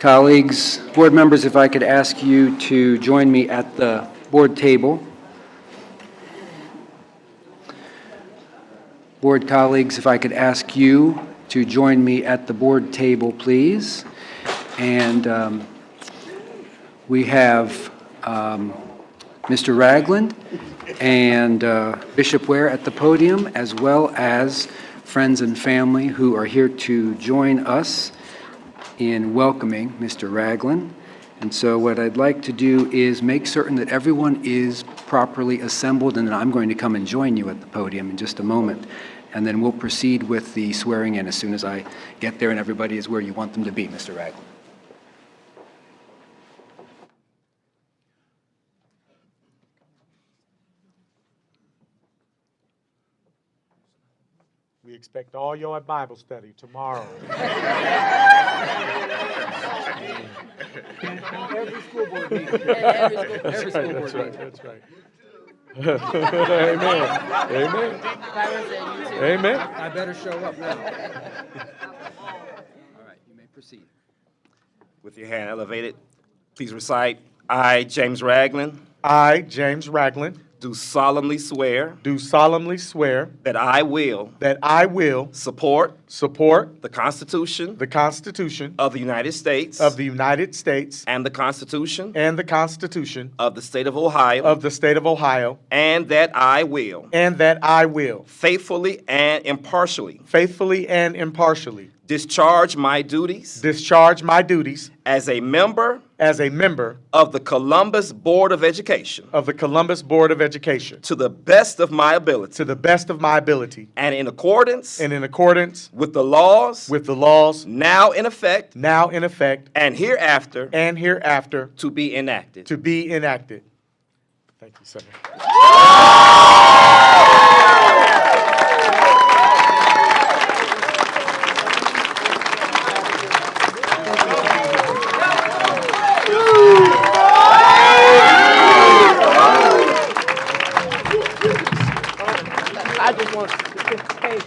Colleagues, board members, if I could ask you to join me at the board table. Board colleagues, if I could ask you to join me at the board table, please. And we have Mr. Ragland and Bishop Ware at the podium, as well as friends and family who are here to join us in welcoming Mr. Ragland. And so what I'd like to do is make certain that everyone is properly assembled, and then I'm going to come and join you at the podium in just a moment. And then we'll proceed with the swearing in as soon as I get there and everybody is where you want them to be, Mr. Ragland. We expect all your Bible study tomorrow. Every school board meeting. Every school board meeting. That's right. Amen. Amen. Amen. I better show up now. All right, you may proceed. With your hand elevated, please recite, I, James Ragland, I, James Ragland, do solemnly swear do solemnly swear that I will that I will support support the Constitution the Constitution of the United States of the United States and the Constitution and the Constitution of the State of Ohio, of the State of Ohio, and that I will and that I will faithfully and impartially faithfully and impartially discharge my duties discharge my duties as a member of the Columbus Board of Education of the Columbus Board of Education to the best of my ability to the best of my ability and in accordance and in accordance with the laws with the laws now in effect now in effect and hereafter to be enacted. be enacted. Thank you, sir. I just want to hey,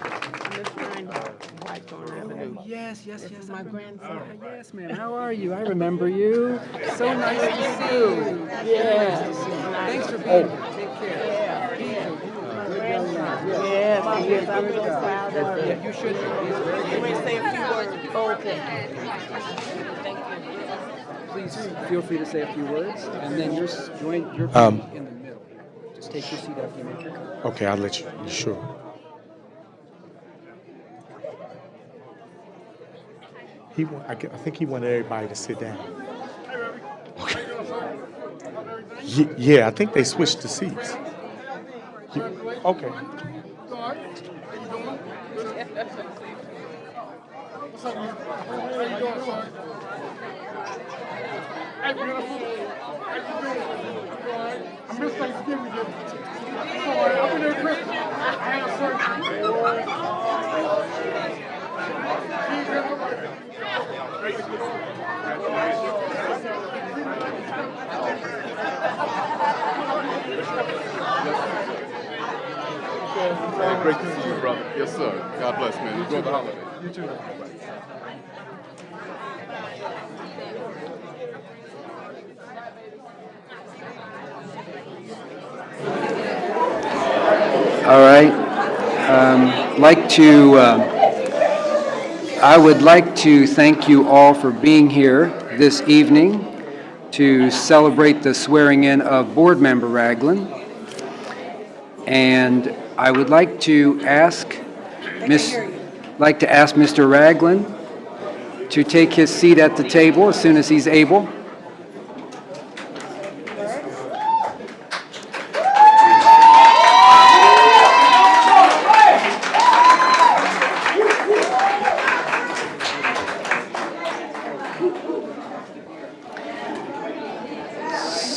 Miss Ryan, Whitethorn Avenue. Yes, This is my grandson. Yes, ma'am. How are you? I remember you. So nice to see you. Yes. Thanks for being here. Take care. Yes, yes, I'm so proud of her. Yeah, you should be. He's very You good. may say a few words. Okay. Please feel free to say a few words, and then join your in the middle. Just take your seat after you make your comment. Okay, I'll let you. You sure? I think he wanted everybody to sit down. Okay. Yeah, I think they switched the seats. Okay. Hey, beautiful. How you doing? I missed Thanksgiving yesterday. I've been there Christmas. I had a Hey, great to see you, brother. Yes, sir. God bless, man. Enjoy the holiday. You too. All right. I would like to thank you all for being here this evening to celebrate the swearing in of Board Member Ragland. And I would like to ask Mr. Ragland to take his seat at the table as soon as he's able.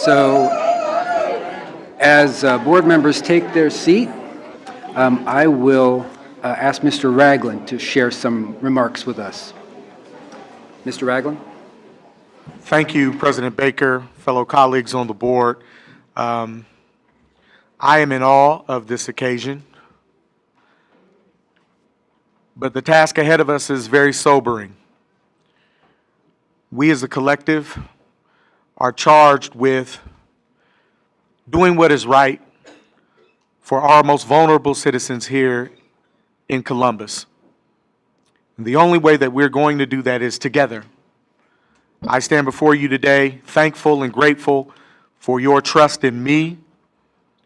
So, as board members take their seat, I will ask Mr. Ragland to share some remarks with us. Mr. Ragland? Thank you, President Baker, fellow colleagues on the board. I am in awe of this occasion, but the task ahead of us is very sobering. we as a collective are charged with doing what is right for our most vulnerable citizens here in Columbus. And the only way that we're going to do that is together. I stand before you today thankful and grateful for your trust in me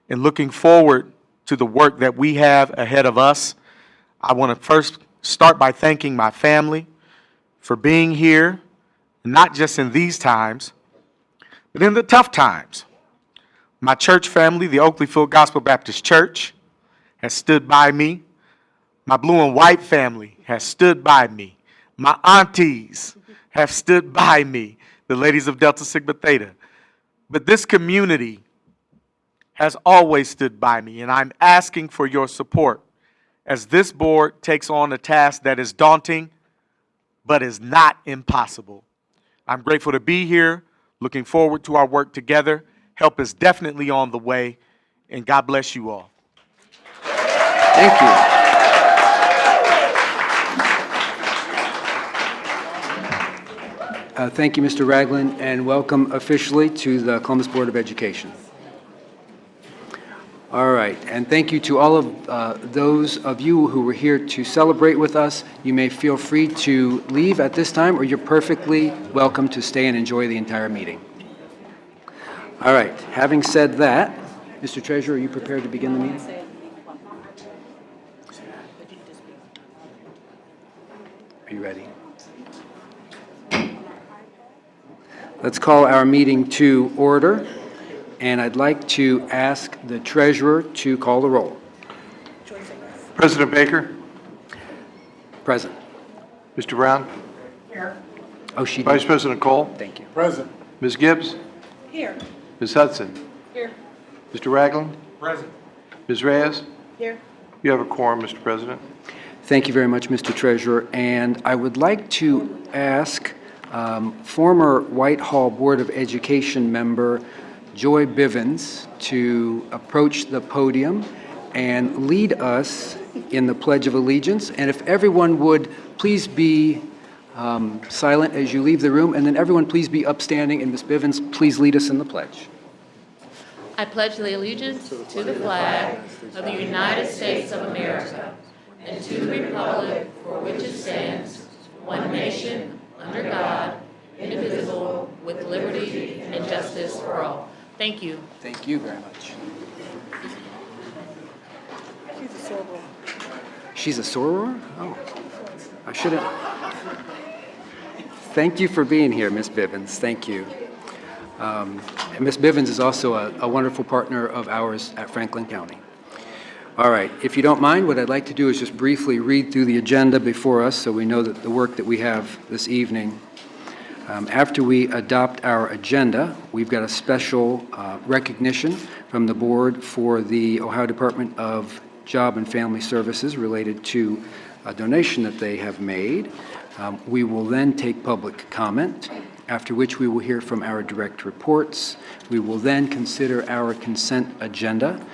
and looking forward to the work that we have ahead of us. I want to first start by thanking my family for being here, not just in these times, but in the tough times. My church family, the Oakleyfield Gospel Baptist Church, has stood by me. My blue and white family has stood by me. My aunties have stood by me, the ladies of Delta Sigma Theta. But this community has always stood by me, and I'm asking for your support as this board takes on a task that is daunting, but is not impossible. I'm grateful to be here, looking forward to our work together. Help is definitely on the way, and God bless you all. Thank you. Thank you, Mr. Ragland, and welcome officially to the Columbus Board of Education. All right, and thank you to all of those of you who were here to celebrate with us. You may feel free to leave at this time, or you're perfectly welcome to stay and enjoy the entire meeting. All right, having said that, Mr. Treasurer, are you prepared to begin the meeting? Are you ready? Let's call our meeting to order, and I'd like to ask the Treasurer to call the roll. President Baker, Present. Mr. Brown, Oh, she Vice did. President Cole, Thank you. Present. Ms. Gibbs, Here. Ms. Hudson, Here. Mr. Ragland, Present. Ms. Reyes. Here. You have a quorum, Mr. President. Thank you very much, Mr. Treasurer. And I would like to ask former Whitehall Board of Education member Joy Bivens to approach the podium and lead us in the Pledge of Allegiance. And if everyone would please be silent as you leave the room, and then everyone please be upstanding, and Ms. Bivens, please lead us in the pledge. I pledge the allegiance to the flag of the United States of America and to the republic for which it stands, one nation, under God, indivisible, with liberty and justice for all. Thank you. Thank you very much. She's a soror? Oh, I should have. Thank you for being here, Ms. Bivens. Thank you. And Ms. Bivens is also a wonderful partner of ours at Franklin County. All right, if you don't mind, what I'd like to do is just briefly read through the agenda before us so we know that the work that we have this evening. After we adopt our agenda, we've got a special recognition from the board for the Ohio Department of Job and Family Services related to a donation that they have made. We will then take public comment, after which we will hear from our direct reports. We will then consider our consent agenda.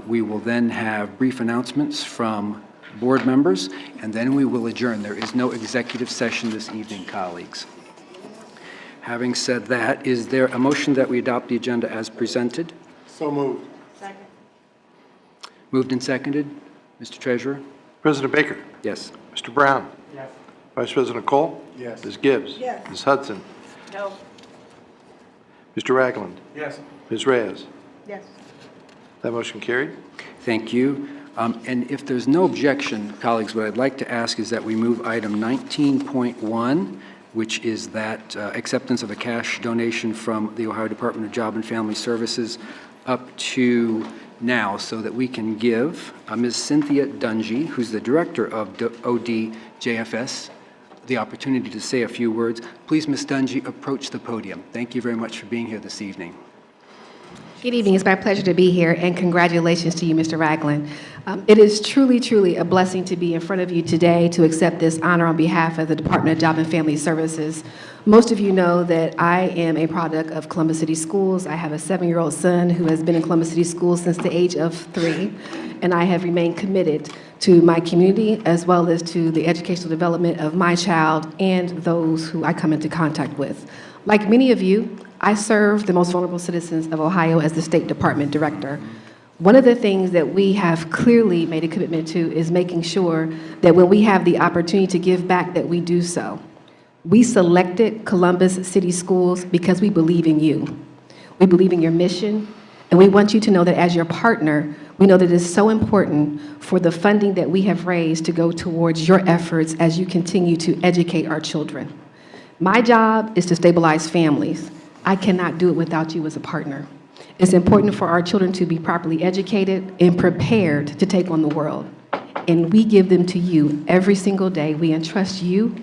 We will then have brief announcements from board members, and then we will adjourn. There is no executive session this evening, colleagues. Having said that, is there a motion that we adopt the agenda as presented? So moved. Second. Moved and seconded. Mr. Treasurer? President Baker, Yes. Mr. Brown, Yes. Vice President Cole, Yes. Ms. Gibbs, Yes. Ms. Hudson, No. Mr. Ragland, Yes. Ms. Reyes. Yes. That motion carried. Thank you. And if there's no objection, colleagues, what I'd like to ask is that we move item 19.1, which is that acceptance of a cash donation from the Ohio Department of Job and Family Services, up to now, so that we can give Ms. Cynthia Dungy, who's the director of ODJFS, the opportunity to say a few words. Please, Ms. Dungy, approach the podium. Thank you very much for being here this evening. Good evening. It's my pleasure to be here, and congratulations to you, Mr. Ragland. It is truly, truly a blessing to be in front of you today to accept this honor on behalf of the Department of Job and Family Services. Most of you know that I am a product of Columbus City Schools. I have a 7-year-old son who has been in Columbus City Schools since the age of 3, and I have remained committed to my community as well as to the educational development of my child and those who I come into contact with. Like many of you, I serve the most vulnerable citizens of Ohio as the State Department Director. One of the things that we have clearly made a commitment to is making sure that when we have the opportunity to give back, that we do so. We selected Columbus City Schools because we believe in you. We believe in your mission, and we want you to know that as your partner, we know that it is so important for the funding that we have raised to go towards your efforts as you continue to educate our children. My job is to stabilize families. I cannot do it without you as a partner. It's important for our children to be properly educated and prepared to take on the world. And we give them to you every single day. We entrust you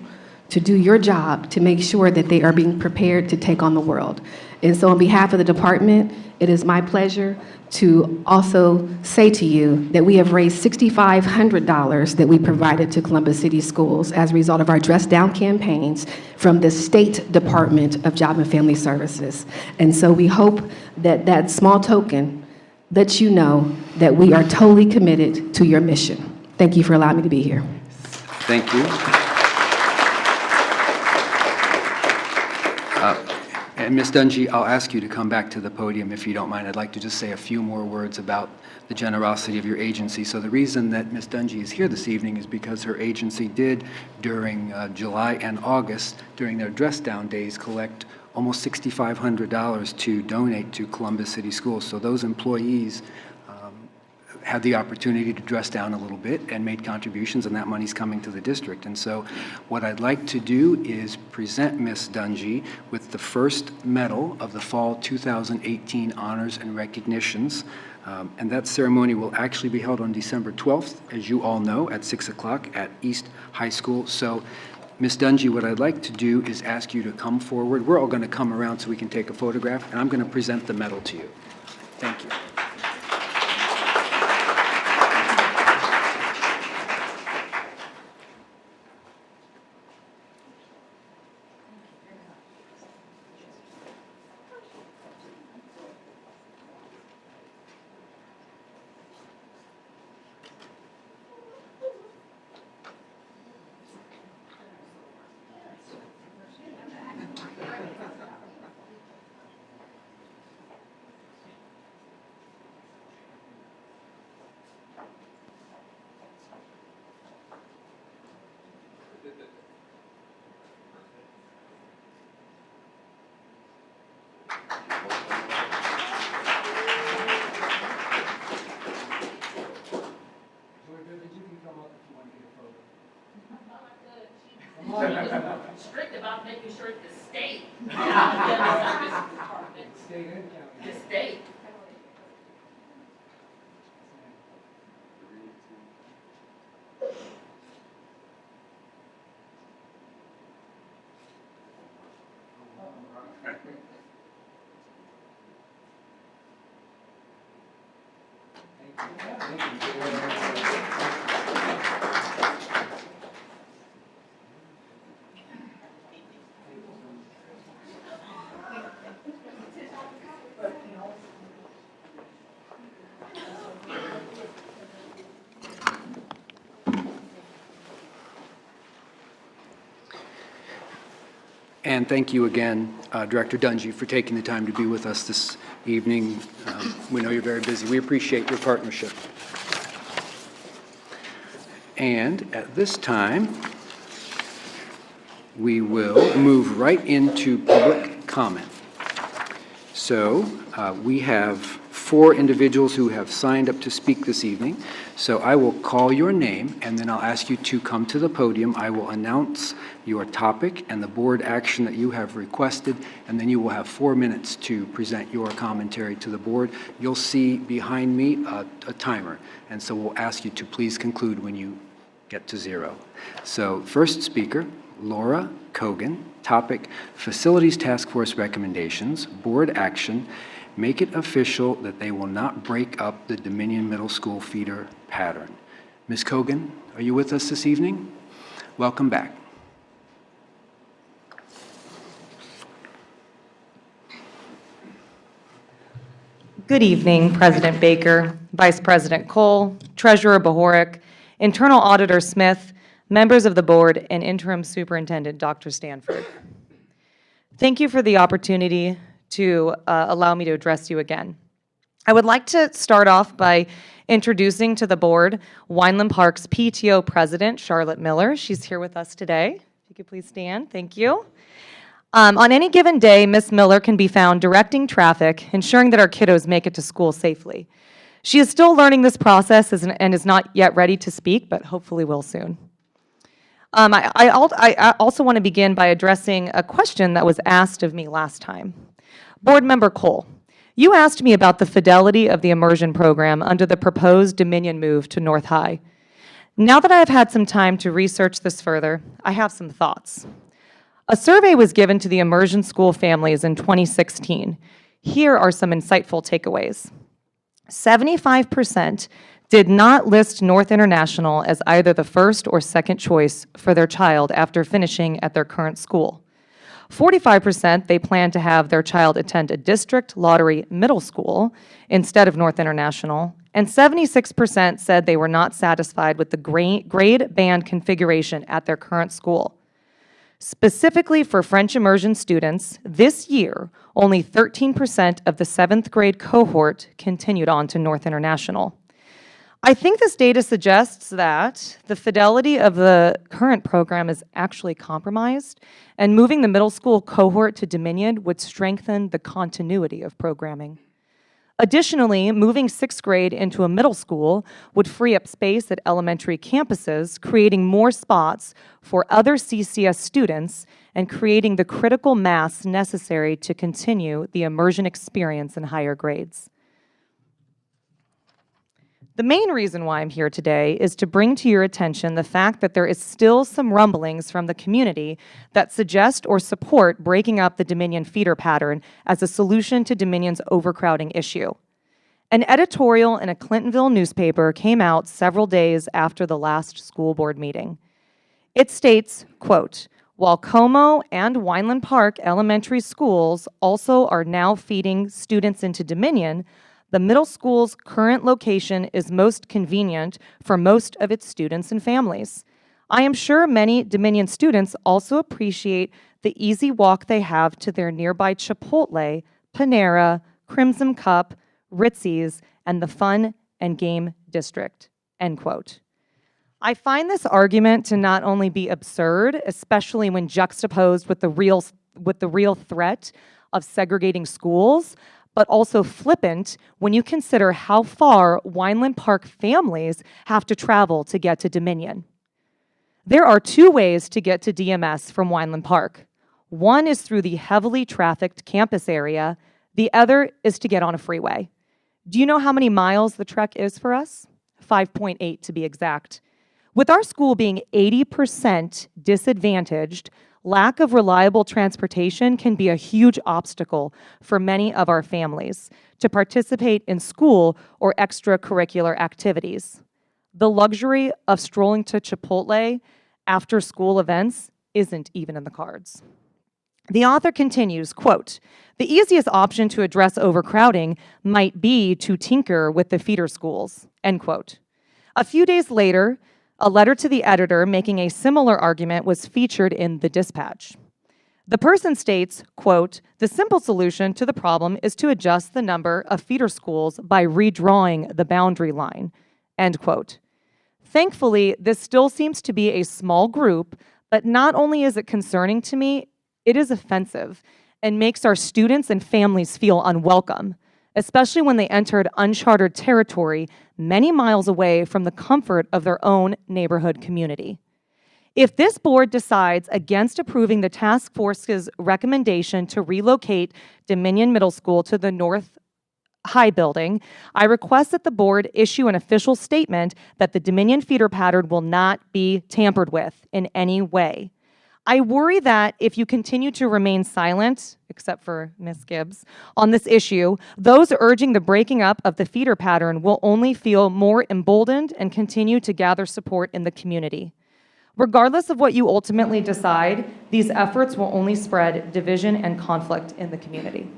to do your job to make sure that they are being prepared to take on the world. And so on behalf of the department, it is my pleasure to also say to you that we have raised $6,500 that we provided to Columbus City Schools as a result of our Dress Down campaigns from the State Department of Job and Family Services. And so we hope that that small token lets you know that we are totally committed to your mission. Thank you for allowing me to be here. Thank you. And Ms. Dungy, I'll ask you to come back to the podium if you don't mind. I'd like to just say a few more words about the generosity of your agency. So the reason that Ms. Dungy is here this evening is because her agency did, during July and August, during their Dress Down days, collect almost $6,500 to donate to Columbus City Schools. So those employees had the opportunity to dress down a little bit and made contributions, and that money's coming to the district. And so what I'd like to do is present Ms. Dungy with the first medal of the Fall 2018 Honors and Recognitions. And that ceremony will actually be held on December 12th, as you all know, at 6 o'clock at East High School. So Ms. Dungy, what I'd like to do is ask you to come forward. We're all going to come around so we can take a photograph, and I'm going to present the medal to you. Thank you. Strict about making sure it's the state. The state. And thank you again, Director Dungy, for taking the time to be with us this evening. We know you're very busy. We appreciate your partnership. And at this time, we will move right into public comment. So we have 4 individuals who have signed up to speak this evening. So I will call your name, and then I'll ask you to come to the podium. I will announce your topic and the board action that you have requested, and then you will have 4 minutes to present your commentary to the board. You'll see behind me a timer, and so we'll ask you to please conclude when you get to 0. So first speaker, Laura Kogan, topic, Facilities Task Force recommendations, board action, make it official that they will not break up the Dominion Middle School feeder pattern. Ms. Kogan, are you with us this evening? Welcome back. Good evening, President Baker, Vice President Cole, Treasurer Bohoric, Internal Auditor Smith, members of the board, and Interim Superintendent Dr. Stanford. Thank you for the opportunity to allow me to address you again. I would like to start off by introducing to the board Wineland Park's PTO President, Charlotte Miller. She's here with us today. If you could please stand. Thank you. On any given day, Ms. Miller can be found directing traffic, ensuring that our kiddos make it to school safely. She is still learning this process and is not yet ready to speak, but hopefully will soon. I also want to begin by addressing a question that was asked of me last time. Board Member Cole, you asked me about the fidelity of the immersion program under the proposed Dominion move to North High. Now that I have had some time to research this further, I have some thoughts. A survey was given to the immersion school families in 2016. Here are some insightful takeaways. 75% did not list North International as either the first or second choice for their child after finishing at their current school. 45% they plan to have their child attend a district lottery middle school instead of North International, and 76% said they were not satisfied with the grade band configuration at their current school. Specifically for French immersion students, this year, only 13% of the 7th grade cohort continued on to North International. I think this data suggests that the fidelity of the current program is actually compromised, and moving the middle school cohort to Dominion would strengthen the continuity of programming. Additionally, moving 6th grade into a middle school would free up space at elementary campuses, creating more spots for other CCS students and creating the critical mass necessary to continue the immersion experience in higher grades. The main reason why I'm here today is to bring to your attention the fact that there is still some rumblings from the community that suggest or support breaking up the Dominion feeder pattern as a solution to Dominion's overcrowding issue. An editorial in a Clintonville newspaper came out several days after the last school board meeting. It states, quote, "While Como and Wineland Park elementary schools also are now feeding students into Dominion, the middle school's current location is most convenient for most of its students and families. I am sure many Dominion students also appreciate the easy walk they have to their nearby Chipotle, Panera, Crimson Cup, Ritzy's, and the Fun and Game District," end quote. I find this argument to not only be absurd, especially when juxtaposed with the real threat of segregating schools, but also flippant when you consider how far Wineland Park families have to travel to get to Dominion. There are two ways to get to DMS from Wineland Park. One is through the heavily trafficked campus area. The other is to get on a freeway. Do you know how many miles the trek is for us? 5.8 to be exact. With our school being 80% disadvantaged, lack of reliable transportation can be a huge obstacle for many of our families to participate in school or extracurricular activities. The luxury of strolling to Chipotle after school events isn't even in the cards. The author continues, quote, "The easiest option to address overcrowding might be to tinker with the feeder schools," end quote. A few days later, a letter to the editor making a similar argument was featured in the Dispatch. The person states, quote, "The simple solution to the problem is to adjust the number of feeder schools by redrawing the boundary line," end quote. Thankfully, this still seems to be a small group, but not only is it concerning to me, it is offensive and makes our students and families feel unwelcome, especially when they entered uncharted territory many miles away from the comfort of their own neighborhood community. If this board decides against approving the task force's recommendation to relocate Dominion Middle School to the North High building, I request that the board issue an official statement that the Dominion feeder pattern will not be tampered with in any way. I worry that if you continue to remain silent, except for Ms. Gibbs, on this issue, those urging the breaking up of the feeder pattern will only feel more emboldened and continue to gather support in the community. Regardless of what you ultimately decide, these efforts will only spread division and conflict in the community.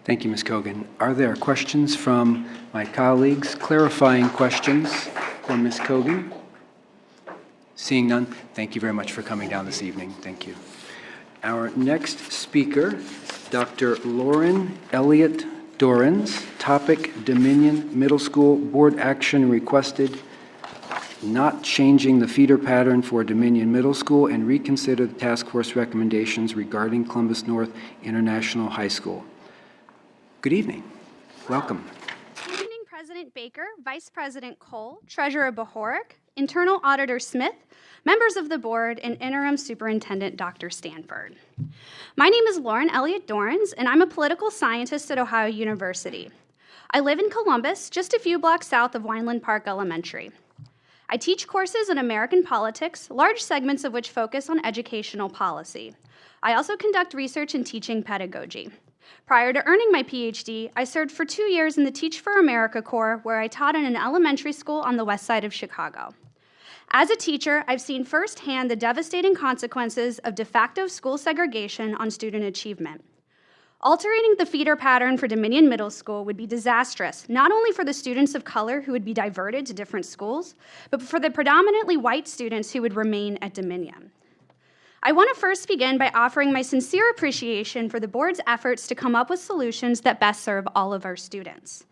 Thank you, Ms. Cogan. Are there questions from my colleagues, clarifying questions for Ms. Cogan? Seeing none, thank you very much for coming down this evening. Thank you. Our next speaker, Dr. Lauren Elliott Dorans. Topic, Dominion Middle School Board action requested, not changing the feeder pattern for Dominion Middle School and reconsider the task force recommendations regarding Columbus North International High School. Good evening. Welcome. Good evening, President Baker, Vice President Cole, Treasurer Bahorek, Internal Auditor Smith, members of the board, and Interim Superintendent Dr. Stanford. My name is Lauren Elliott Dorans, and I'm a political scientist at Ohio University. I live in Columbus, just a few blocks south of Wineland Park Elementary. I teach courses in American politics, large segments of which focus on educational policy. I also conduct research in teaching pedagogy. Prior to earning my PhD, I served for 2 years in the Teach for America Corps, where I taught in an elementary school on the west side of Chicago. As a teacher, I've seen firsthand the devastating consequences of de facto school segregation on student achievement. Altering the feeder pattern for Dominion Middle School would be disastrous, not only for the students of color who would be diverted to different schools, but for the predominantly white students who would remain at Dominion. I want to first begin by offering my sincere appreciation for the board's efforts to come up with solutions that best serve all of our students.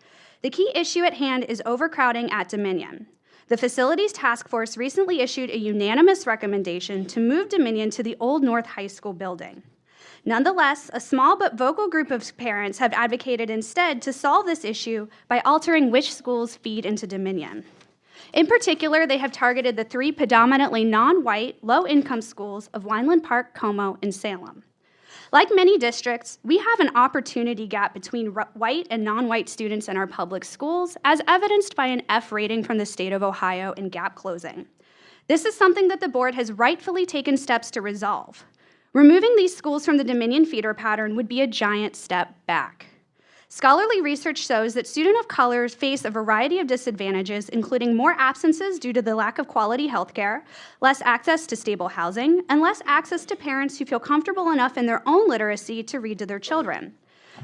The key issue at hand is overcrowding at Dominion. The Facilities Task Force recently issued a unanimous recommendation to move Dominion to the Old North High School building. Nonetheless, a small but vocal group of parents have advocated instead to solve this issue by altering which schools feed into Dominion. In particular, they have targeted the 3 predominantly non-white, low-income schools of Wineland Park, Como, and Salem. Like many districts, we have an opportunity gap between white and non-white students in our public schools, as evidenced by an F rating from the state of Ohio in gap closing. This is something that the board has rightfully taken steps to resolve. Removing these schools from the Dominion feeder pattern would be a giant step back. Scholarly research shows that students of color face a variety of disadvantages, including more absences due to the lack of quality health care, less access to stable housing, and less access to parents who feel comfortable enough in their own literacy to read to their children.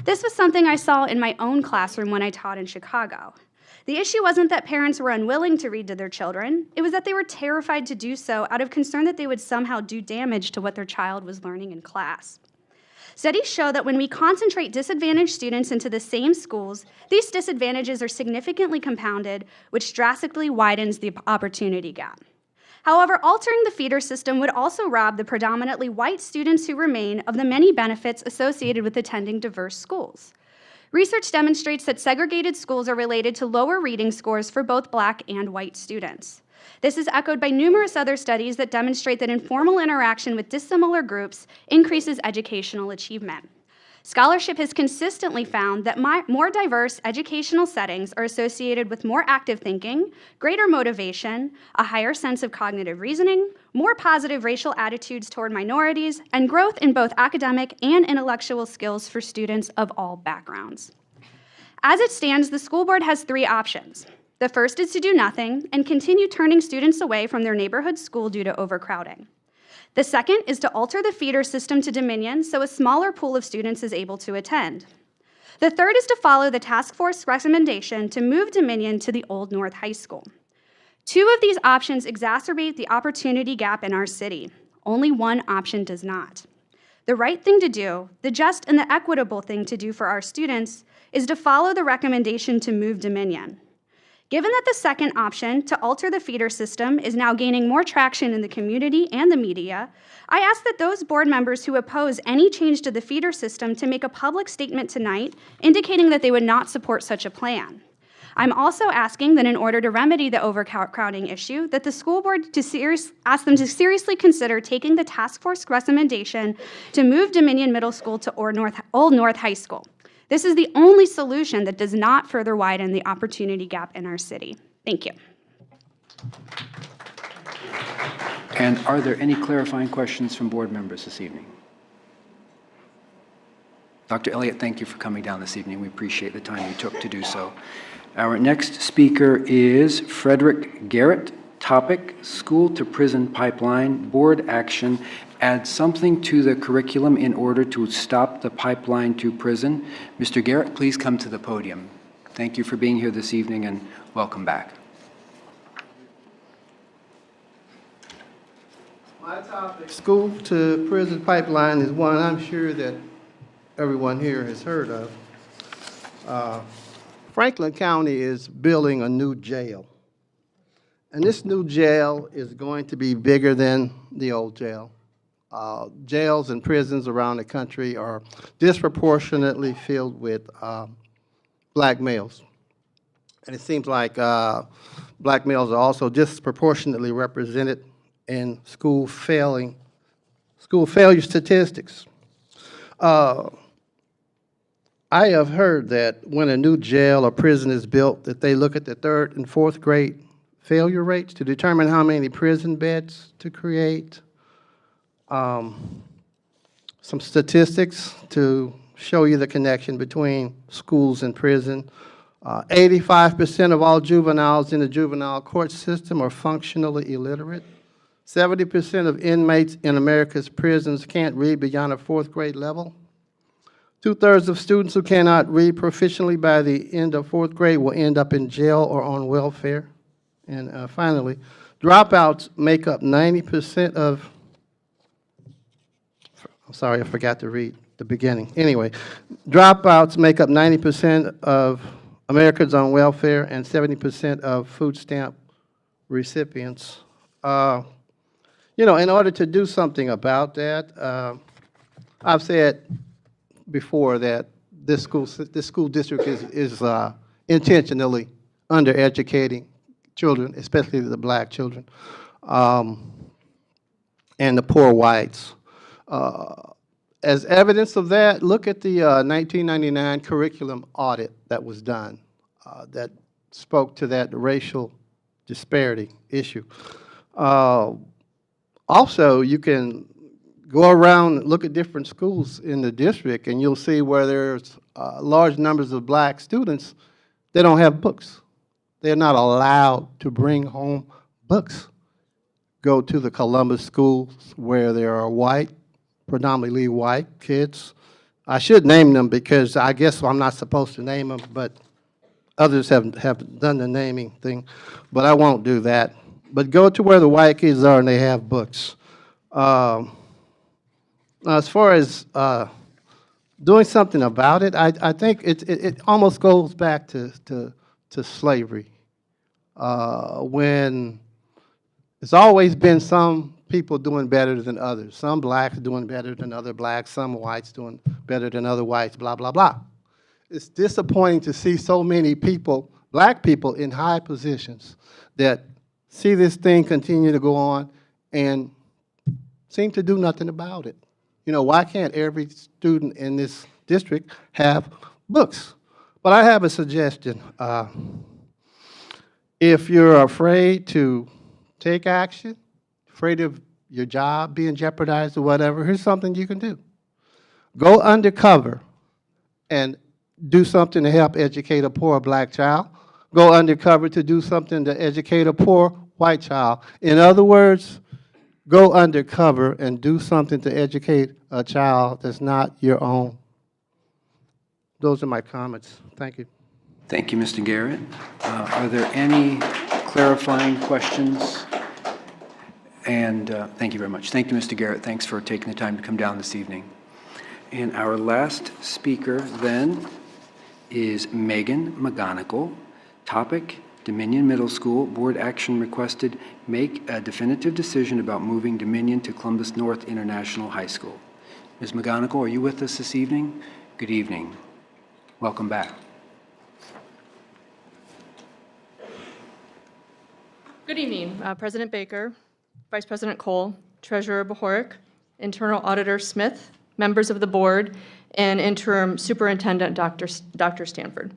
This was something I saw in my own classroom when I taught in Chicago. The issue wasn't that parents were unwilling to read to their children, it was that they were terrified to do so out of concern that they would somehow do damage to what their child was learning in class. Studies show that when we concentrate disadvantaged students into the same schools, these disadvantages are significantly compounded, which drastically widens the opportunity gap. However, altering the feeder system would also rob the predominantly white students who remain of the many benefits associated with attending diverse schools. Research demonstrates that segregated schools are related to lower reading scores for both Black and white students. This is echoed by numerous other studies that demonstrate that informal interaction with dissimilar groups increases educational achievement. Scholarship has consistently found that more diverse educational settings are associated with more active thinking, greater motivation, a higher sense of cognitive reasoning, more positive racial attitudes toward minorities, and growth in both academic and intellectual skills for students of all backgrounds. As it stands, the school board has 3 options. The first is to do nothing and continue turning students away from their neighborhood school due to overcrowding. The second is to alter the feeder system to Dominion so a smaller pool of students is able to attend. The third is to follow the task force recommendation to move Dominion to the Old North High School. 2 of these options exacerbate the opportunity gap in our city. Only one option does not. The right thing to do, the just and the equitable thing to do for our students, is to follow the recommendation to move Dominion. Given that the second option, to alter the feeder system, is now gaining more traction in the community and the media, I ask that those board members who oppose any change to the feeder system to make a public statement tonight indicating that they would not support such a plan. I'm also asking that in order to remedy the overcrowding issue, that the school board ask them to seriously consider taking the task force recommendation to move Dominion Middle School to Old North High School. This is the only solution that does not further widen the opportunity gap in our city. Thank you. And are there any clarifying questions from board members this evening? Dr. Elliott, thank you for coming down this evening. We appreciate the time you took to do so. Our next speaker is Frederick Garrett. Topic, School to Prison Pipeline, Board Action, add something to the curriculum in order to stop the pipeline to prison. Mr. Garrett, please come to the podium. Thank you for being here this evening and welcome back. My topic, School to Prison Pipeline, is one I'm sure that everyone here has heard of. Franklin County is building a new jail. And this new jail is going to be bigger than the old jail. Jails and prisons around the country are disproportionately filled with black males. And it seems like black males are also disproportionately represented in school failure statistics. I have heard that when a new jail or prison is built, that they look at the 3rd and 4th grade failure rates to determine how many prison beds to create. Some statistics to show you the connection between schools and prison. 85% of all juveniles in the juvenile court system are functionally illiterate. 70% of inmates in America's prisons can't read beyond a 4th grade level. 2/3 of students who cannot read proficiently by the end of 4th grade will end up in jail or on welfare. And finally, dropouts make up 90% of, I'm sorry, I forgot to read the beginning. Anyway, dropouts make up 90% of Americans on welfare and 70% of food stamp recipients. You know, in order to do something about that, I've said before that this school district is intentionally undereducating children, especially the black children, and the poor whites. As evidence of that, look at the 1999 curriculum audit that was done that spoke to that racial disparity issue. Also, you can go around and look at different schools in the district, and you'll see where there's large numbers of black students, they don't have books. They're not allowed to bring home books. Go to the Columbus schools where there are white, predominantly white kids. I should name them because I guess I'm not supposed to name them, but others have done the naming thing, but I won't do that. But go to where the white kids are and they have books. As far as doing something about it, I think it almost goes back to slavery, when it's always been some people doing better than others. Some blacks doing better than other blacks, some whites doing better than other whites, blah, blah, blah. It's disappointing to see so many people, black people in high positions, that see this thing continue to go on and seem to do nothing about it. You know, why can't every student in this district have books? But I have a suggestion. If you're afraid to take action, afraid of your job being jeopardized or whatever, here's something you can do. Go undercover and do something to help educate a poor black child. Go undercover to do something to educate a poor white child. In other words, go undercover and do something to educate a child that's not your own. Those are my comments. Thank you. Thank you, Mr. Garrett. Are there any clarifying questions? And thank you very much. Thank you, Mr. Garrett. Thanks for taking the time to come down this evening. And our last speaker then is Megan McGonigal. Topic, Dominion Middle School, Board Action requested, make a definitive decision about moving Dominion to Columbus North International High School. Ms. McGonigal, are you with us this evening? Good evening. Welcome back. Good evening, President Baker, Vice President Cole, Treasurer Bohoric, Internal Auditor Smith, members of the board, and Interim Superintendent Dr. Stanford.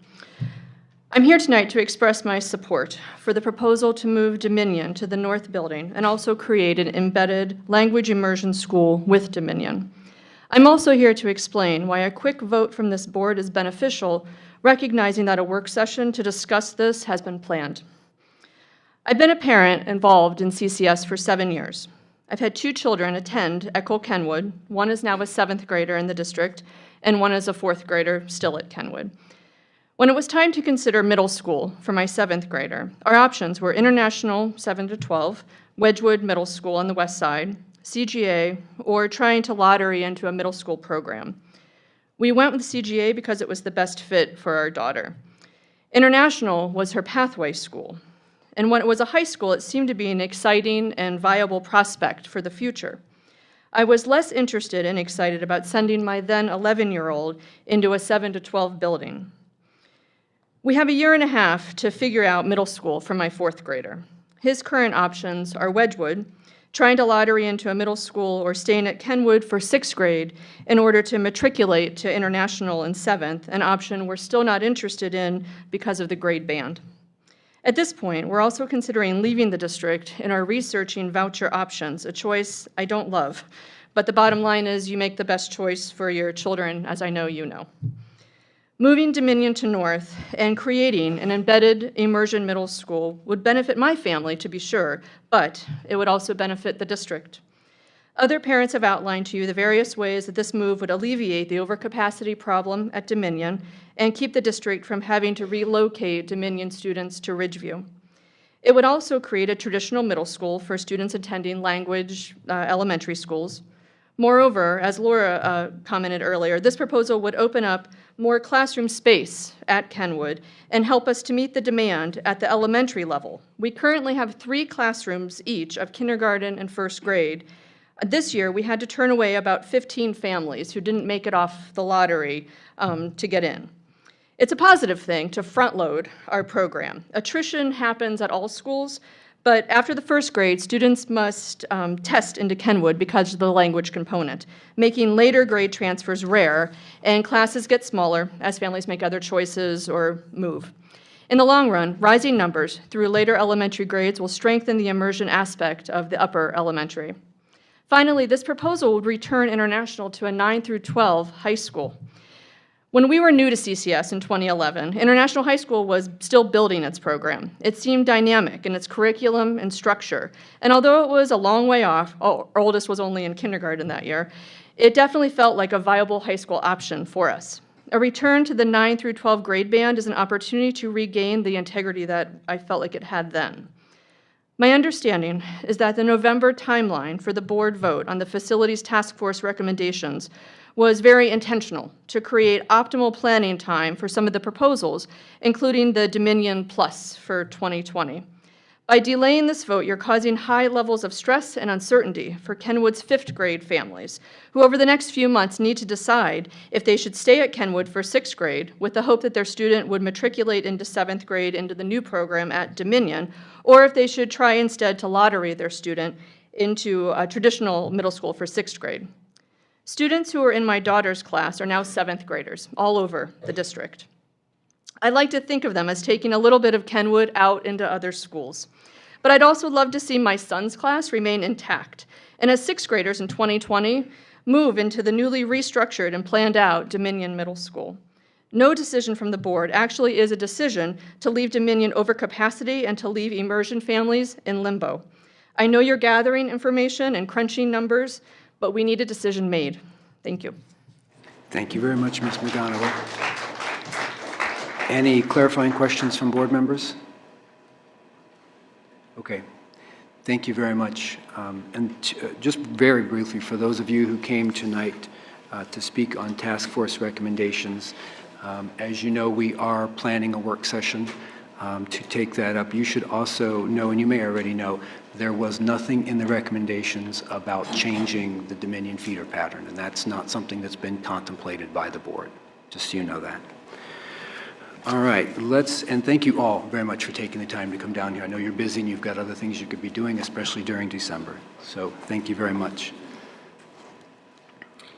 I'm here tonight to express my support for the proposal to move Dominion to the North Building and also create an embedded language immersion school with Dominion. I'm also here to explain why a quick vote from this board is beneficial, recognizing that a work session to discuss this has been planned. I've been a parent involved in CCS for 7 years. I've had 2 children attend Ecole Kenwood. One is now a 7th grader in the district, and one is a 4th grader still at Kenwood. When it was time to consider middle school for my 7th grader, our options were International 7 to 12, Wedgwood Middle School on the west side, CGA, or trying to lottery into a middle school program. We went with CGA because it was the best fit for our daughter. International was her pathway school, and when it was a high school, it seemed to be an exciting and viable prospect for the future. I was less interested and excited about sending my then 11-year-old into a 7 to 12 building. We have a year and a half to figure out middle school for my 4th grader. His current options are Wedgwood, trying to lottery into a middle school, or staying at Kenwood for 6th grade in order to matriculate to International in 7th, an option we're still not interested in because of the grade band. At this point, we're also considering leaving the district and are researching voucher options, a choice I don't love. But the bottom line is you make the best choice for your children, as I know you know. Moving Dominion to North and creating an embedded immersion middle school would benefit my family, to be sure, but it would also benefit the district. Other parents have outlined to you the various ways that this move would alleviate the overcapacity problem at Dominion and keep the district from having to relocate Dominion students to Ridgeview. It would also create a traditional middle school for students attending language elementary schools. Moreover, as Laura commented earlier, this proposal would open up more classroom space at Kenwood and help us to meet the demand at the elementary level. We currently have 3 classrooms each of kindergarten and 1st grade. This year, we had to turn away about 15 families who didn't make it off the lottery to get in. It's a positive thing to front-load our program. Attrition happens at all schools, but after the 1st grade, students must test into Kenwood because of the language component, making later grade transfers rare, and classes get smaller as families make other choices or move. In the long run, rising numbers through later elementary grades will strengthen the immersion aspect of the upper elementary. Finally, this proposal would return International to a 9 through 12 high school. When we were new to CCS in 2011, International High School was still building its program. It seemed dynamic in its curriculum and structure, and although it was a long way off, our oldest was only in kindergarten that year, it definitely felt like a viable high school option for us. A return to the 9 through 12 grade band is an opportunity to regain the integrity that I felt like it had then. My understanding is that the November timeline for the board vote on the Facilities Task Force recommendations was very intentional to create optimal planning time for some of the proposals, including the Dominion Plus for 2020. By delaying this vote, you're causing high levels of stress and uncertainty for Kenwood's 5th grade families, who over the next few months need to decide if they should stay at Kenwood for 6th grade with the hope that their student would matriculate into 7th grade into the new program at Dominion, or if they should try instead to lottery their student into a traditional middle school for 6th grade. Students who are in my daughter's class are now 7th graders all over the district. I like to think of them as taking a little bit of Kenwood out into other schools. But I'd also love to see my son's class remain intact, and as 6th graders in 2020 move into the newly restructured and planned out Dominion Middle School. No decision from the board actually is a decision to leave Dominion over capacity and to leave immersion families in limbo. I know you're gathering information and crunching numbers, but we need a decision made. Thank you. Thank you very much, Ms. McGonover. Any clarifying questions from board members? Okay. Thank you very much. Just very briefly, for those of you who came tonight to speak on task force recommendations, as you know, we are planning a work session to take that up. You should also know, and you may already know, there was nothing in the recommendations about changing the Dominion feeder pattern, and that's not something that's been contemplated by the board, just so you know that. All right, and thank you all very much for taking the time to come down here. I know you're busy and you've got other things you could be doing, especially during December. So thank you very much.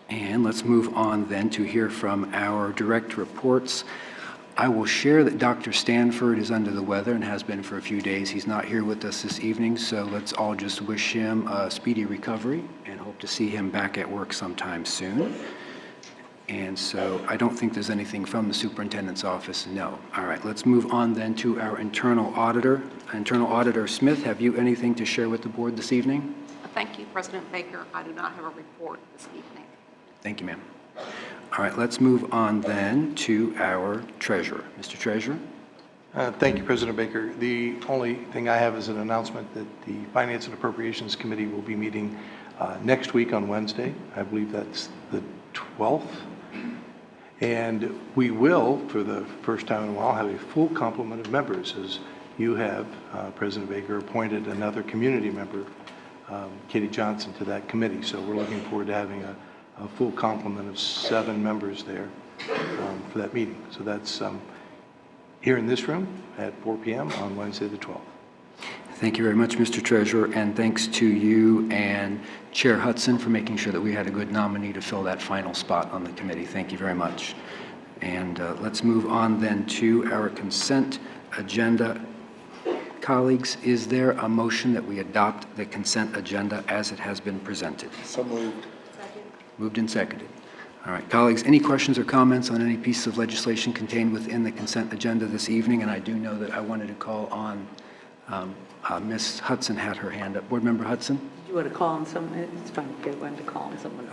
And let's move on then to hear from our direct reports. I will share that Dr. Stanford is under the weather and has been for a few days. He's not here with us this evening, so let's all just wish him a speedy recovery and hope to see him back at work sometime soon. And so I don't think there's anything from the superintendent's office, no. All right, let's move on then to our internal auditor. Internal Auditor Smith, have you anything to share with the board this evening? Thank you, President Baker. I do not have a report this evening. Thank you, ma'am. All right, let's move on then to our treasurer. Mr. Treasurer? Thank you, President Baker. The only thing I have is an announcement that the Finance and Appropriations Committee will be meeting next week on Wednesday. I believe that's the 12th. And we will, for the first time in a while, have a full complement of members, as you have, President Baker, appointed another community member, Katie Johnson, to that committee. So we're looking forward to having a full complement of 7 members there for that meeting. So that's here in this room at 4 p.m. on Wednesday the 12th. Thank you very much, Mr. Treasurer, and thanks to you and Chair Hudson for making sure that we had a good nominee to fill that final spot on the committee. Thank you very much. And let's move on then to our consent agenda. Colleagues, is there a motion that we adopt the consent agenda as it has been presented? So moved. Moved and seconded. All right, colleagues, any questions or comments on any piece of legislation contained within the consent agenda this evening? And I do know that I wanted to call on Ms. Hudson had her hand up. Board Member Hudson? You want to call on someone? It's fine. Go ahead to call on someone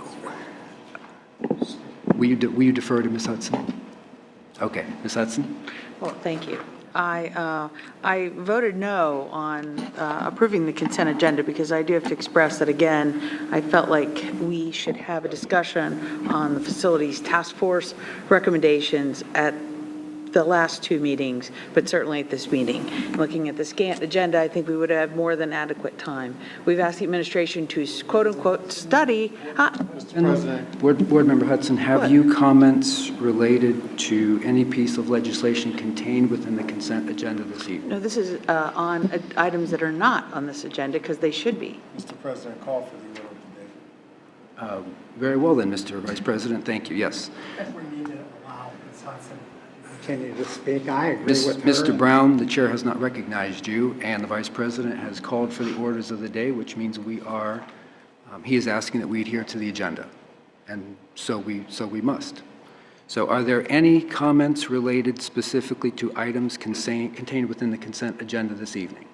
else. Will you defer to Ms. Hudson? Okay, Ms. Hudson? Well, thank you. I voted no on approving the consent agenda because I do have to express that, again, I felt like we should have a discussion on the facilities task force recommendations at the last 2 meetings, but certainly at this meeting. Looking at the scant agenda, I think we would have more than adequate time. We've asked the administration to quote-unquote study. Mr. President. Board Member Hudson, have you comments related to any piece of legislation contained within the consent agenda this evening? No, this is on items that are not on this agenda because they should be. Mr. President, call for the order of the day. Very well then, Mr. Vice President. Thank you. Yes. We need to allow Ms. Hudson to continue to speak. I agree with her. Mr. Brown, the chair has not recognized you, and the Vice President has called for the orders of the day, which means we are, he is asking that we adhere to the agenda, and so we must. So are there any comments related specifically to items contained within the consent agenda this evening?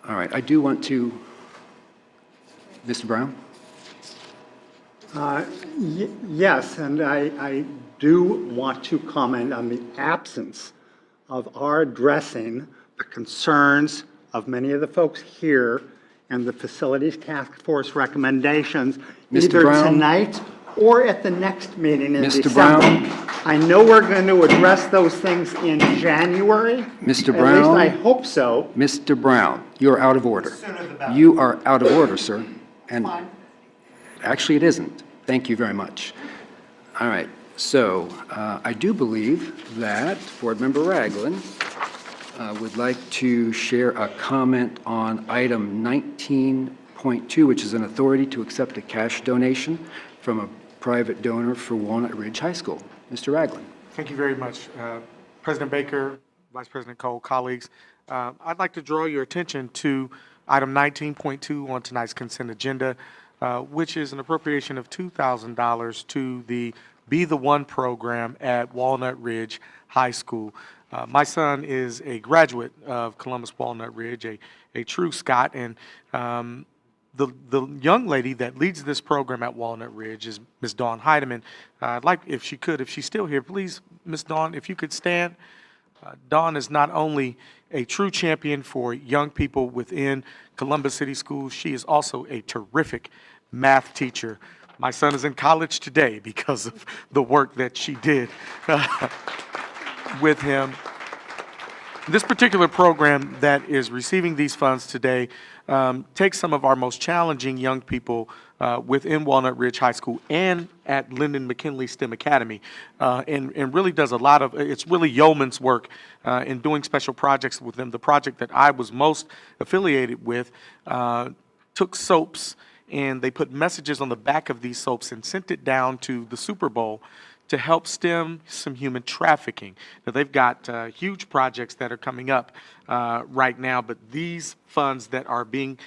All right, I do want to, Mr. Brown? Yes, and I do want to comment on the absence of our addressing the concerns of many of the folks here and the Facilities Task Force recommendations, either tonight or at the next meeting in December. Brown? I know we're going to address those things in January. Mr. Brown? At least I hope so. Mr. Brown, you're out of order. The sooner the better. You are out of order, sir. And actually, it isn't. Thank you very much. All right. So I do believe that Board Member Ragland would like to share a comment on item 19.2, which is an authority to accept a cash donation from a private donor for Walnut Ridge High School. Mr. Ragland. Thank you very much. President Baker, Vice President Cole, colleagues, I'd like to draw your attention to item 19.2 on tonight's consent agenda, which is an appropriation of $2,000 to the Be the One program at Walnut Ridge High School. My son is a graduate of Columbus Walnut Ridge, a true Scot, and the young lady that leads this program at Walnut Ridge is Ms. Dawn Heidemann. I'd like, if she's still here, please, Ms. Dawn, if you could stand. Dawn is not only a true champion for young people within Columbus City Schools, she is also a terrific math teacher. My son is in college today because of the work that she did with him. This particular program that is receiving these funds today takes some of our most challenging young people within Walnut Ridge High School and at Lyndon McKinley STEM Academy, and really does a lot of, it's really yeoman's work in doing special projects with them. The project that I was most affiliated with took soaps, and they put messages on the back of these soaps and sent it down to the Super Bowl to help stem some human trafficking. Now, they've got huge projects that are coming up right now, but these funds that are being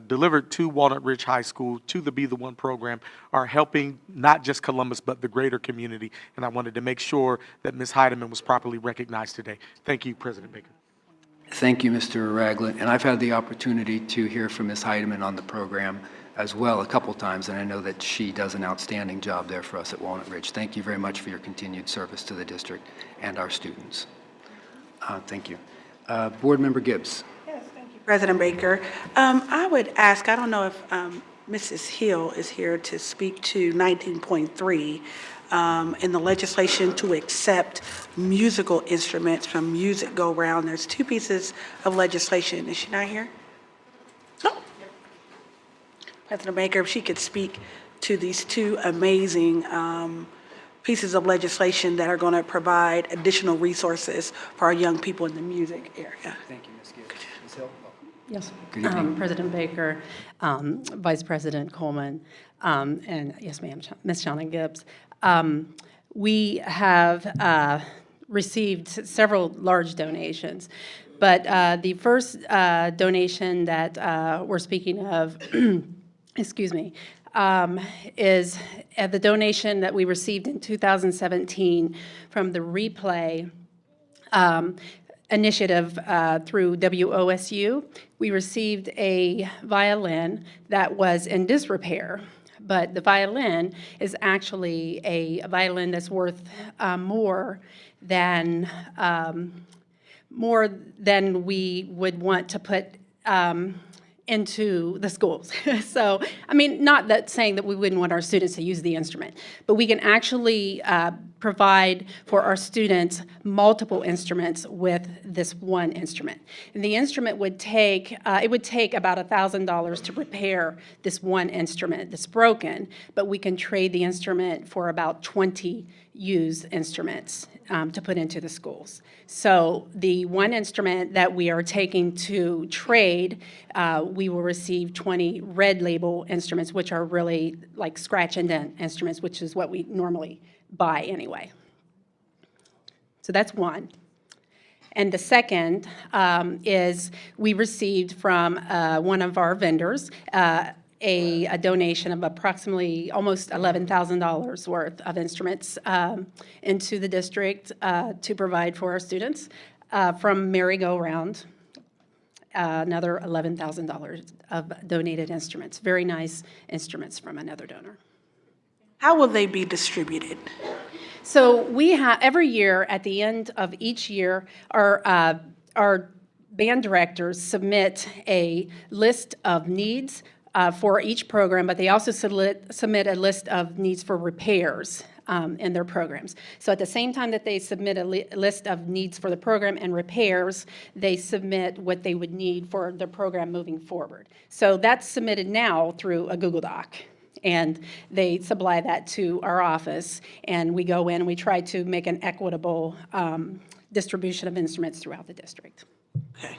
delivered to Walnut Ridge High School, to the Be the One program, are helping not just Columbus, but the greater community. And I wanted to make sure that Ms. Heidemann was properly recognized today. Thank you, President Baker. Thank you, Mr. Ragland. And I've had the opportunity to hear from Ms. Heidemann on the program as well a couple times, and I know that she does an outstanding job there for us at Walnut Ridge. Thank you very much for your continued service to the district and our students. Thank you. Board Member Gibbs. Yes, thank you, President Baker. I would ask, I don't know if Mrs. Hill is here to speak to 19.3 in the legislation to accept musical instruments from Music Go Round. There's two pieces of legislation. Is she not here? No. President Baker, if she could speak to these two amazing pieces of legislation that are going to provide additional resources for our young people in the music area. Thank you, Ms. Gibbs. Ms. Hill? Yes. Good evening. President Baker, Vice President Coleman, and yes, ma'am, Ms. Shauna Gibbs. We have received several large donations, but the first donation that we're speaking of, excuse me, is the donation that we received in 2017 from the Replay initiative through WOSU. We received a violin that was in disrepair, but the violin is actually a violin that's worth more than we would want to put into the schools. So, I mean, not that saying that we wouldn't want our students to use the instrument, but we can actually provide for our students multiple instruments with this one instrument. And the instrument would take, it would take about $1,000 to repair this one instrument that's broken, but we can trade the instrument for about 20 used instruments to put into the schools. So the one instrument that we are taking to trade, we will receive 20 red label instruments, which are really like scratch and dent instruments, which is what we normally buy anyway. So that's one. And the second is we received from one of our vendors a donation of approximately almost $11,000 worth of instruments into the district to provide for our students from Merry Go Round. Another $11,000 of donated instruments. Very nice instruments from another donor. How will they be distributed? So we have, every year, at the end of each year, our band directors submit a list of needs for each program, but they also submit a list of needs for repairs in their programs. So at the same time that they submit a list of needs for the program and repairs, they submit what they would need for the program moving forward. So that's submitted now through a Google Doc. And they supply that to our office, and we go in and we try to make an equitable distribution of instruments throughout the district. Okay.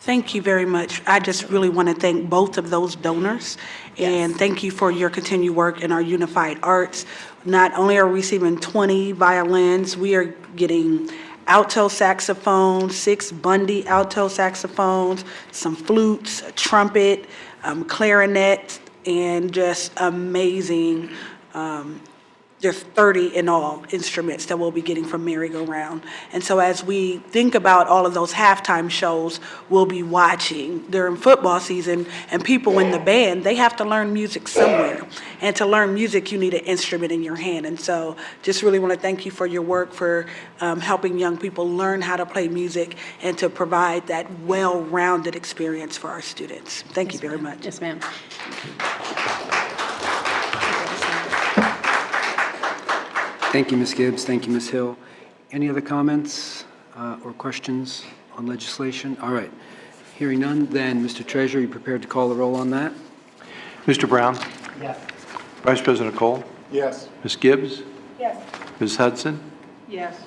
Thank you very much. I just really want to thank both of those donors, and thank you for your continued work in our unified arts. Not only are we receiving 20 violins, we are getting alto saxophones, 6 Bundy alto saxophones, some flutes, a trumpet, clarinet, and just amazing, there's 30 in all instruments that we'll be getting from Merry Go Round. And so as we think about all of those halftime shows we'll be watching during football season, and people in the band, they have to learn music somewhere. And to learn music, you need an instrument in your hand. And so just really want to thank you for your work, for helping young people learn how to play music and to provide that well-rounded experience for our students. Thank you very much. Yes, ma'am. Thank you, Ms. Gibbs. Thank you, Ms. Hill. Any other comments or questions on legislation? All right. Hearing none, then, Mr. Treasurer, you prepared to call the roll on that? Mr. Brown? Yes. Vice President Cole? Yes. Ms. Gibbs? Yes. Ms. Hudson? Yes.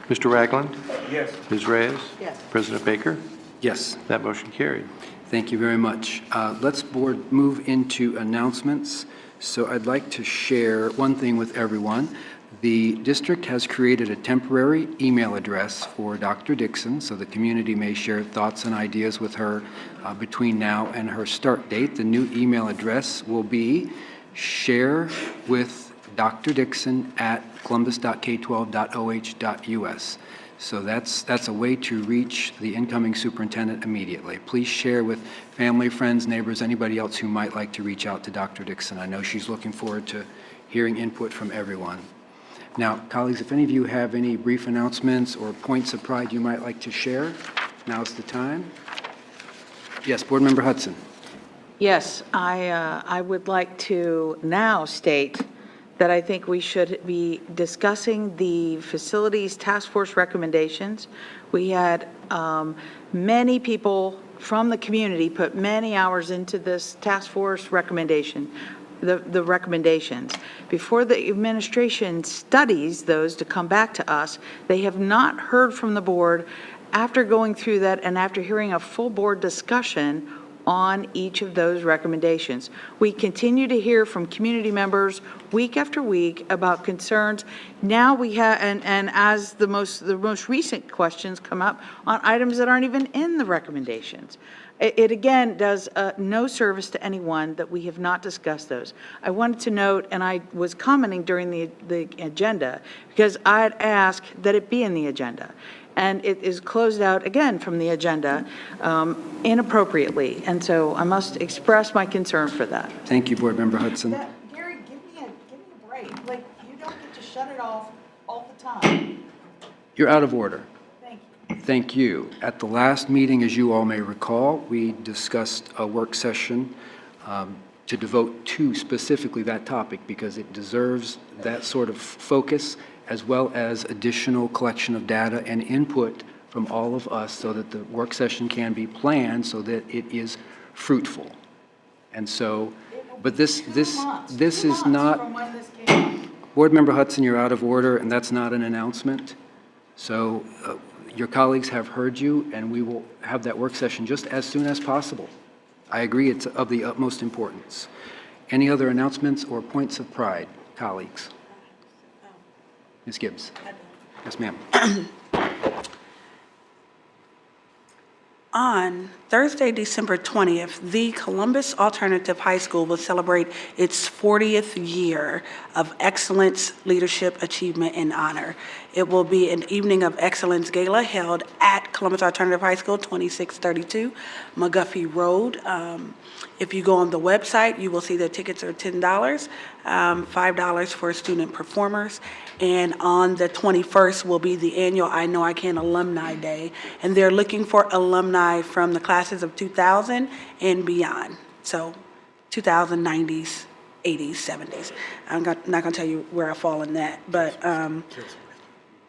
Mr. Ragland? Yes. Ms. Reyes? Yes. President Baker? Yes. That motion carried. Thank you very much. Let's move into announcements. So I'd like to share one thing with everyone. The district has created a temporary email address for Dr. Dixon, so the community may share thoughts and ideas with her between now and her start date. The new email address will be sharewithdrdixon@columbus.k12.oh.us. So that's a way to reach the incoming superintendent immediately. Please share with family, friends, neighbors, anybody else who might like to reach out to Dr. Dixon. I know she's looking forward to hearing input from everyone. Now, colleagues, if any of you have any brief announcements or points of pride you might like to share, now's the time. Yes, Board Member Hudson. Yes, I would like to now state that I think we should be discussing the facilities task force recommendations. We had many people from the community put many hours into this task force recommendation, the recommendations. Before the administration studies those to come back to us, they have not heard from the board after going through that and after hearing a full board discussion on each of those recommendations. We continue to hear from community members week after week about concerns. Now we have, and as the most recent questions come up on items that aren't even in the recommendations. It again does no service to anyone that we have not discussed those. I wanted to note, and I was commenting during the agenda, because I'd ask that it be in the agenda. And it is closed out again from the agenda inappropriately. And so I must express my concern for that. Thank you, Board Member Hudson. Gary, give me a break. Like, you don't get to shut it off all the time. You're out of order. Thank you. Thank you. At the last meeting, as you all may recall, we discussed a work session to devote to specifically that topic because it deserves that sort of focus as well as additional collection of data and input from all of us so that the work session can be planned so that it is fruitful. And so, but this is not, Board Member Hudson, you're out of order, and that's not an announcement. So your colleagues have heard you, and we will have that work session just as soon as possible. I agree, it's of the utmost importance. Any other announcements or points of pride, colleagues? Ms. Gibbs. Yes, ma'am. On Thursday, December 20th, the Columbus Alternative High School will celebrate its 40th year of excellence, leadership, achievement, and honor. It will be an evening of excellence gala held at Columbus Alternative High School, 2632 McGuffey Road. If you go on the website, you will see the tickets are $10, $5 for student performers. And on the 21st will be the annual I Know I Can Alumni Day. And they're looking for alumni from the classes of 2000 and beyond. So 2090s, 80s, 70s. I'm not going to tell you where I fall in that. But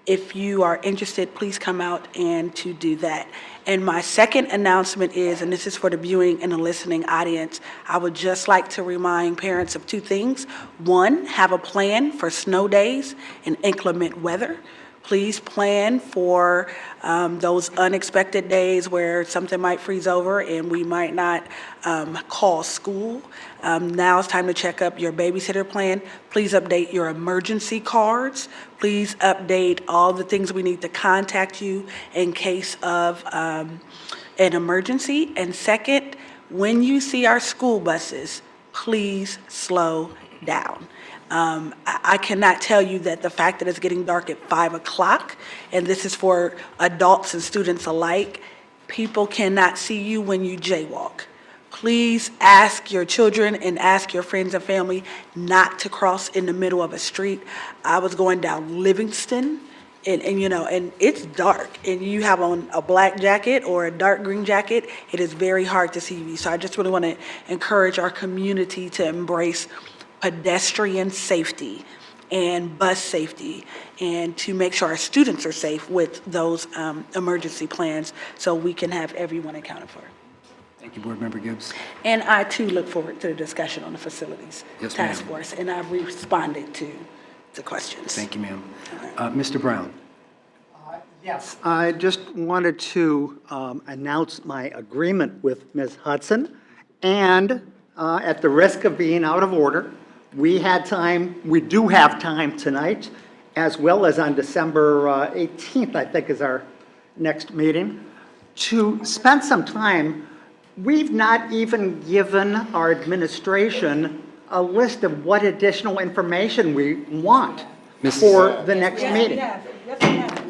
if you are interested, please come out and to do that. And my second announcement is, and this is for the viewing and the listening audience, I would just like to remind parents of two things. One, have a plan for snow days and inclement weather. Please plan for those unexpected days where something might freeze over and we might not call school. Now it's time to check up your babysitter plan. Please update your emergency cards. Please update all the things we need to contact you in case of an emergency. And second, when you see our school buses, please slow down. I cannot tell you that the fact that it's getting dark at 5 o'clock, and this is for adults and students alike, people cannot see you when you jaywalk. Please ask your children and ask your friends and family not to cross in the middle of a street. I was going down Livingston, and it's dark, and you have on a black jacket or a dark green jacket, it is very hard to see you. So I just really want to encourage our community to embrace pedestrian safety and bus safety, and to make sure our students are safe with those emergency plans so we can have everyone accounted for. Thank you, Board Member Gibbs. And I too look forward to the discussion on the facilities task ma'am. force, and I've responded to the questions. Thank you, ma'am. Mr. Brown. Yes. I just wanted to announce my agreement with Ms. Hudson, and at the risk of being out of order, we do have time tonight as well as on December 18th, I think is our next meeting, to spend some time. We've not even given our administration a list of what additional information we want Miss- for the next meeting.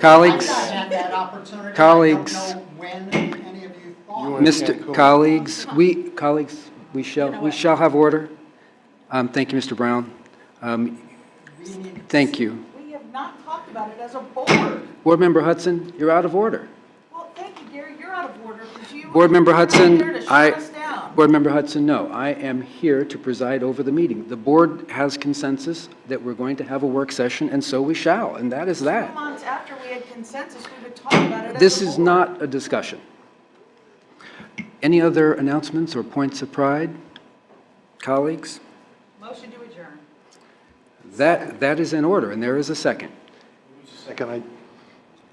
Colleagues, Had that opportunity. colleagues, I don't know when any of you thought. Mr. Colleagues, we shall have order. Thank you, Mr. Brown. Thank you. We have not talked about it as a board. Board Member Hudson, you're out of order. Well, thank you, Gary, you're out of order because you. Board Member you're Hudson, here to shut us down. Board Member Hudson, no, I am here to preside over the meeting. The board has consensus that we're going to have a work session, and so we shall, and that is 2 that. months after we had consensus, we would talk about it as a board. This is not a discussion. Any other announcements or points of pride? Colleagues? Motion to adjourn. That is in order, and there is a second. Second,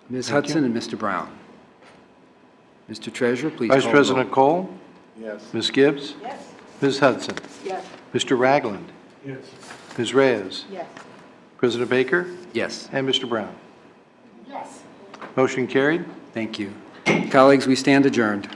Ms. Thank Hudson you. and Mr. Brown. Mr. Treasurer, please Vice call the roll. President Cole? Yes. Ms. Gibbs? Yes. Ms. Hudson? Yes. Mr. Ragland? Yes. Ms. Reyes? Yes. President Baker? Yes, And Mr. Brown? Yes. Motion carried. thank you. Colleagues, we stand adjourned.